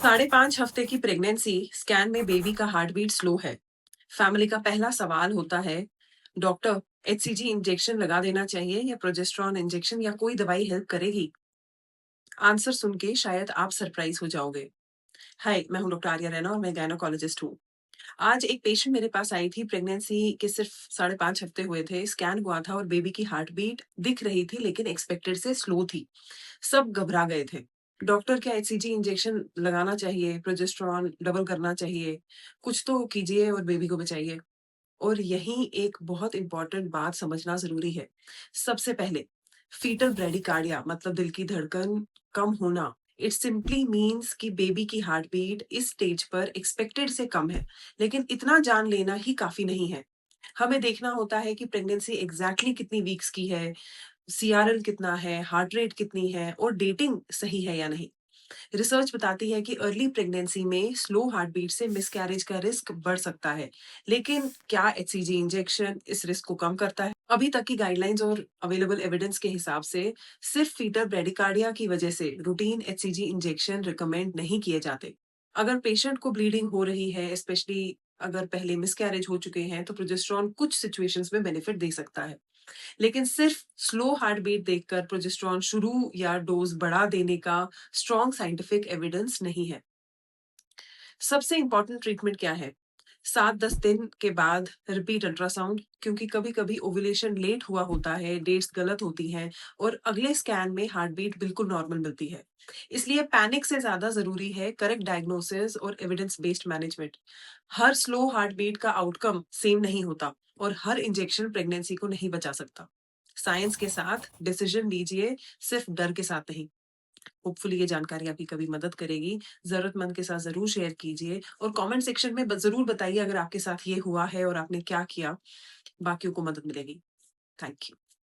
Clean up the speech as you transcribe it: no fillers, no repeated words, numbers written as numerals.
5.5 हफ्ते की pregnancy scan में बेबी का हार्ट बीट स्लो है। फैमिली का पहला सवाल होता है, डॉक्टर एचसीजी इंजेक्शन लगा देना चाहिए या प्रोजेस्टेरॉन इंजेक्शन या कोई दवाई हेल्प करेगी? आंसर सुन के शायद आप सरप्राइज हो जाओगे। हाय, मैं हूं डॉक्टर आर्या रैना और मैं गायनोकोलॉजिस्ट हूँ। आज एक पेशेंट मेरे पास आई थी, प्रेगनेंसी के सिर्फ 5.5 हफ्ते हुए थे, स्कैन हुआ था और बेबी की हार्ट बीट दिख रही थी लेकिन एक्सपेक्टेड से स्लो थी। सब घबरा गए थे। डॉक्टर, क्या एचसीजी इंजेक्शन लगाना चाहिए? प्रोजेस्टेरॉन डबल करना चाहिए? कुछ तो कीजिए और बेबी को बचाइए। और यहीं एक बहुत इंपॉर्टेंट बात समझना ज़रूरी है। सबसे पहले, फीटल ब्रेडिकार्डिया मतलब दिल की धड़कन कम होना, इट सिंपली मीन्स कि बेबी की हार्ट बीट इस स्टेज पर एक्सपेक्टेड से कम है, लेकिन इतना जान लेना ही काफ़ी नहीं है। हमें देखना होता है कि प्रेगनेंसी एग्ज़ैक्टली कितनी वीक्स की है, सीआरएल कितना है, हार्ट रेट कितनी है और डेटिंग सही है या नहीं। रिसर्च बताती है कि अर्ली प्रेगनेंसी में स्लो हार्ट बीट से मिसकैरेज का रिस्क बढ़ सकता है। लेकिन क्या एचसीजी इंजेक्शन इस रिस्क को कम करता है? अभी तक की गाइडलाइंस और अवेलेबल एविडेंस के हिसाब से सिर्फ फीटल ब्रेडिकार्डिया की वजह से रूटीन एचसीजी इंजेक्शन रिकमेंड नहीं किए जाते। अगर पेशेंट को ब्लीडिंग हो रही है, स्पेशली अगर पहले मिसकैरेज हो चुके हैं, तो प्रोजेस्टेरॉन कुछ सिचुएशंस में बेनिफिट दे सकता है। लेकिन सिर्फ स्लो हार्ट बीट देखकर प्रोजेस्टेरॉन शुरू या डोज बढ़ा देने का स्ट्रॉन्ग साइंटिफिक एविडेंस नहीं है। सबसे इंपॉर्टेंट ट्रीटमेंट क्या है? 7-10 दिन के बाद रिपीट अल्ट्रासाउंड, क्योंकि कभी-कभी ओव्यूलेशन लेट हुआ होता है, डेट्स गलत होती हैं और अगले स्कैन में हार्ट बीट बिल्कुल नॉर्मल मिलती है। इसलिए पैनिक से ज़्यादा ज़रूरी है करेक्ट डायग्नोसिस और एविडेंस बेस्ड मैनेजमेंट। हर स्लो हार्ट बीट का आउटकम सेम नहीं होता और हर इंजेक्शन प्रेगनेंसी को नहीं बचा सकता। साइंस के साथ डिसीजन लीजिए, सिर्फ डर के साथ नहीं। होपफुली ये जानकारी आपकी कभी मदद करेगी। ज़रूरतमंद के साथ ज़रूर शेयर कीजिए और कमेंट सेक्शन में ब ज़रूर बताइए अगर आपके साथ ये हुआ है और आपने क्या किया। बाकियों को मदद मिलेगी। Thank you.